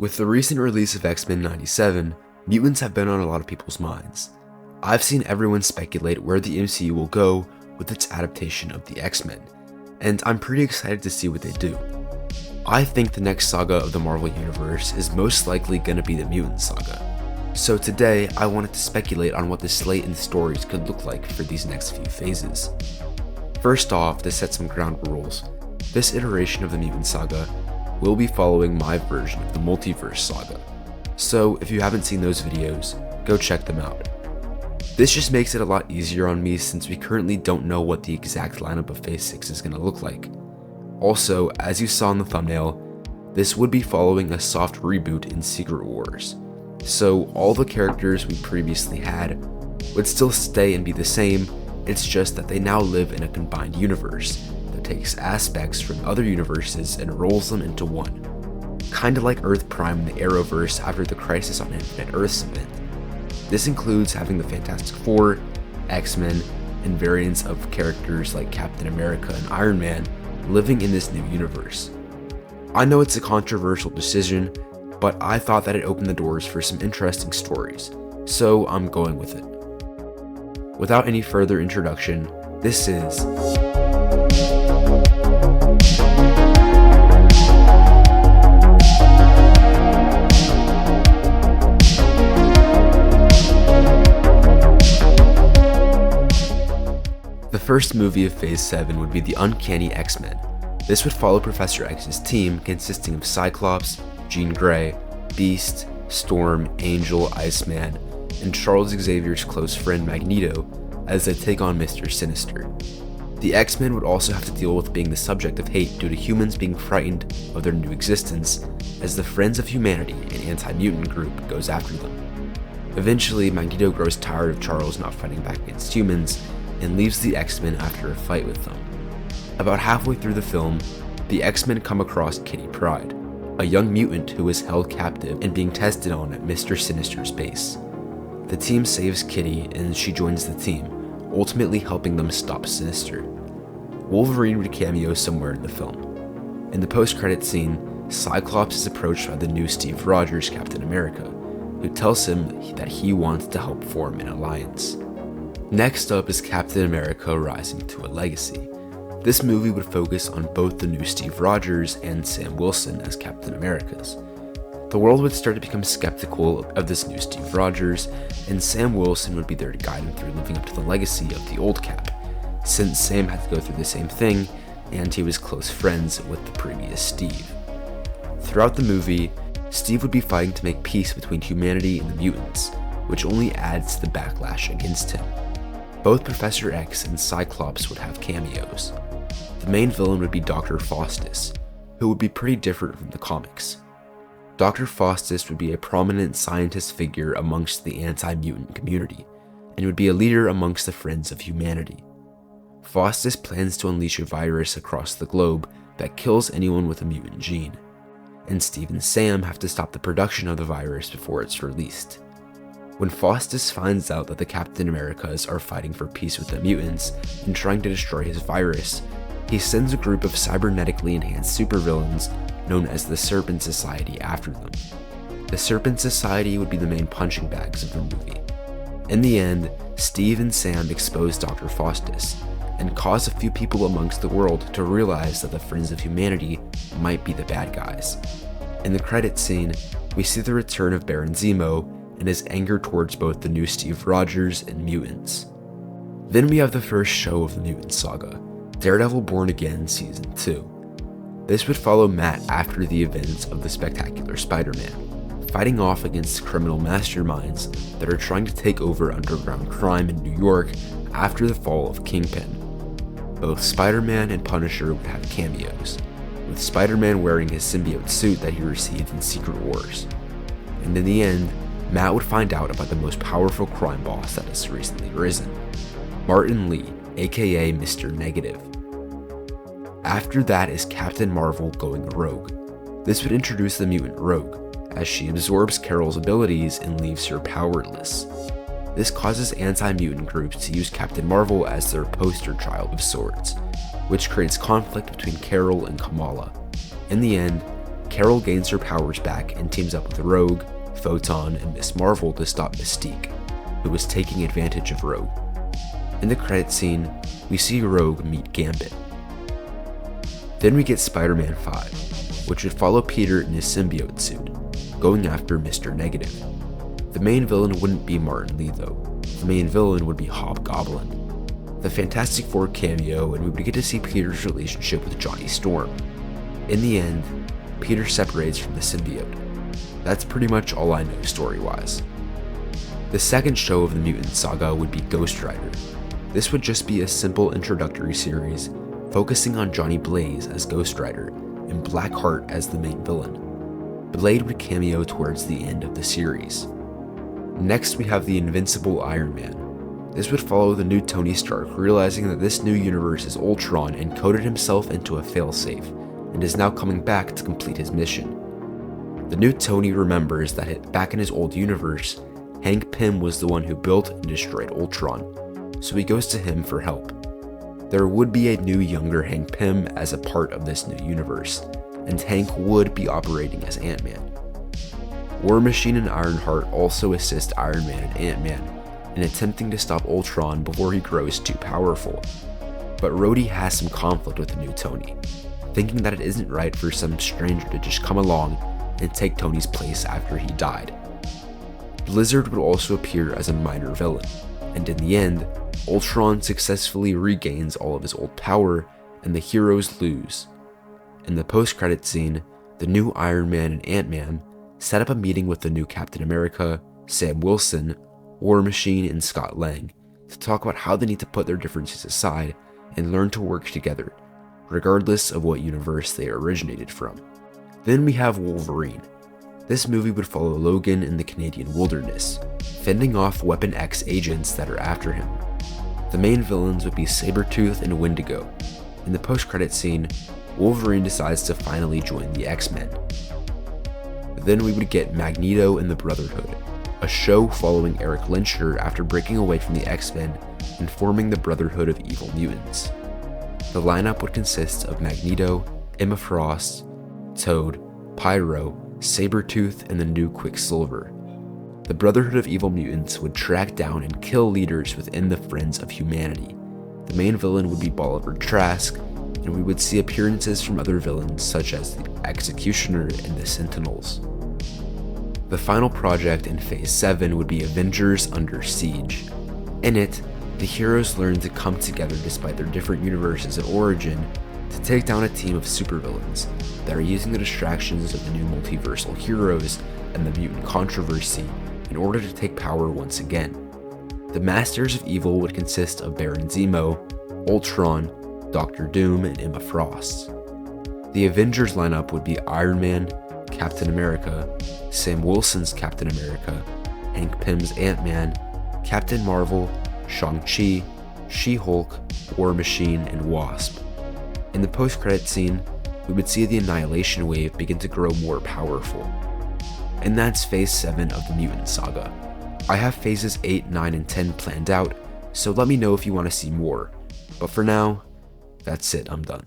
With the recent release of X-Men 97, mutants have been on a lot of people's minds. I've seen everyone speculate where the MCU will go with its adaptation of the X-Men, and I'm pretty excited to see what they do. I think the next saga of the Marvel Universe is most likely going to be the Mutant Saga. So today, I wanted to speculate on what the slate and stories could look like for these next few phases. First off, to set some ground rules, this iteration of the Mutant Saga will be following my version of the Multiverse Saga. So if you haven't seen those videos, go check them out. This just makes it a lot easier on me since we currently don't know what the exact lineup of Phase 6 is going to look like. Also, as you saw in the thumbnail, this would be following a soft reboot in Secret Wars. So all the characters we previously had would still stay and be the same, it's just that they now live in a combined universe that takes aspects from other universes and rolls them into one. Kinda like Earth Prime in the Arrowverse after the Crisis on Infinite Earths event. This includes having the Fantastic Four, X-Men, and variants of characters like Captain America and Iron Man living in this new universe. I know it's a controversial decision, but I thought that it opened the doors for some interesting stories, so I'm going with it. Without any further introduction, this is the first movie of Phase 7 would be The Uncanny X-Men. This would follow Professor X's team consisting of Cyclops, Jean Grey, Beast, Storm, Angel, Iceman, and Charles Xavier's close friend Magneto as they take on Mr. Sinister. The X-Men would also have to deal with being the subject of hate due to humans being frightened of their new existence as the Friends of Humanity, an anti-mutant group, goes after them. Eventually, Magneto grows tired of Charles not fighting back against humans and leaves the X-Men after a fight with them. About halfway through the film, the X-Men come across Kitty Pryde, a young mutant who is held captive and being tested on at Mr. Sinister's base. The team saves Kitty and she joins the team, ultimately helping them stop Sinister. Wolverine would cameo somewhere in the film. In the post-credit scene, Cyclops is approached by the new Steve Rogers Captain America, who tells him that he wants to help form an alliance. Next up is Captain America Rising to a Legacy. This movie would focus on both the new Steve Rogers and Sam Wilson as Captain Americas. The world would start to become skeptical of this new Steve Rogers, and Sam Wilson would be there to guide him through living up to the legacy of the old Cap, since Sam had to go through the same thing, and he was close friends with the previous Steve. Throughout the movie, Steve would be fighting to make peace between humanity and the mutants, which only adds to the backlash against him. Both Professor X and Cyclops would have cameos. The main villain would be Dr. Faustus, who would be pretty different from the comics. Dr. Faustus would be a prominent scientist figure amongst the anti-mutant community, and would be a leader amongst the Friends of Humanity. Faustus plans to unleash a virus across the globe that kills anyone with a mutant gene, and Steve and Sam have to stop the production of the virus before it's released. When Faustus finds out that the Captain Americas are fighting for peace with the mutants and trying to destroy his virus, he sends a group of cybernetically enhanced supervillains known as the Serpent Society after them. The Serpent Society would be the main punching bags of the movie. In the end, Steve and Sam expose Dr. Faustus and cause a few people amongst the world to realize that the Friends of Humanity might be the bad guys. In the credits scene, we see the return of Baron Zemo and his anger towards both the new Steve Rogers and mutants. Then we have the first show of the Mutant Saga, Daredevil Born Again Season 2. This would follow Matt after the events of the Spectacular Spider-Man, fighting off against criminal masterminds that are trying to take over underground crime in New York after the fall of Kingpin. Both Spider-Man and Punisher would have cameos, with Spider-Man wearing his symbiote suit that he received in Secret Wars. And in the end, Matt would find out about the most powerful crime boss that has recently risen, Martin Lee, aka Mr. Negative. After that is Captain Marvel going rogue. This would introduce the mutant Rogue, as she absorbs Carol's abilities and leaves her powerless. This causes anti-mutant groups to use Captain Marvel as their poster child of sorts, which creates conflict between Carol and Kamala. In the end, Carol gains her powers back and teams up with Rogue, Photon, and Miss Marvel to stop Mystique, who was taking advantage of Rogue. In the credit scene, we see Rogue meet Gambit. Then we get Spider-Man 5, which would follow Peter in his symbiote suit, going after Mr. Negative. The main villain wouldn't be Martin Lee though. The main villain would be Hobgoblin. The Fantastic Four cameo, and we would get to see Peter's relationship with Johnny Storm. In the end, Peter separates from the symbiote. That's pretty much all I know story-wise. The second show of the Mutant Saga would be Ghost Rider. This would just be a simple introductory series focusing on Johnny Blaze as Ghost Rider and Blackheart as the main villain. Blade would cameo towards the end of the series. Next we have the Invincible Iron Man. This would follow the new Tony Stark realizing that this new universe is Ultron and coded himself into a failsafe and is now coming back to complete his mission. The new Tony remembers that back in his old universe, Hank Pym was the one who built and destroyed Ultron, so he goes to him for help. There would be a new younger Hank Pym as a part of this new universe, and Hank would be operating as Ant-Man. War Machine and Ironheart also assist Iron Man and Ant-Man in attempting to stop Ultron before he grows too powerful. But Rhodey has some conflict with the new Tony, thinking that it isn't right for some stranger to just come along and take Tony's place after he died. Blizzard would also appear as a minor villain, and in the end, Ultron successfully regains all of his old power and the heroes lose. In the post-credit scene, the new Iron Man and Ant-Man set up a meeting with the new Captain America, Sam Wilson, War Machine, and Scott Lang to talk about how they need to put their differences aside and learn to work together, regardless of what universe they originated from. Then we have Wolverine. This movie would follow Logan in the Canadian wilderness, fending off Weapon X agents that are after him. The main villains would be Sabretooth and Wendigo. In the post-credit scene, Wolverine decides to finally join the X-Men. Then we would get Magneto and the Brotherhood, a show following Eric Lehnsherr after breaking away from the X-Men and forming the Brotherhood of Evil Mutants. The lineup would consist of Magneto, Emma Frost, Toad, Pyro, Sabretooth, and the new Quicksilver. The Brotherhood of Evil Mutants would track down and kill leaders within the Friends of Humanity. The main villain would be Bolivar Trask, and we would see appearances from other villains such as the Executioner and the Sentinels. The final project in Phase 7 would be Avengers Under Siege. In it, the heroes learn to come together despite their different universes of origin to take down a team of supervillains that are using the distractions of the new multiversal heroes and the mutant controversy in order to take power once again. The Masters of Evil would consist of Baron Zemo, Ultron, Doctor Doom, and Emma Frost. The Avengers lineup would be Iron Man, Captain America, Sam Wilson's Captain America, Hank Pym's Ant-Man, Captain Marvel, Shang-Chi, She-Hulk, War Machine, and Wasp. In the post-credit scene, we would see the Annihilation Wave begin to grow more powerful. And that's Phase 7 of the Mutant Saga. I have Phases 8, 9, and 10 planned out, so let me know if you want to see more. But for now, that's it, I'm done.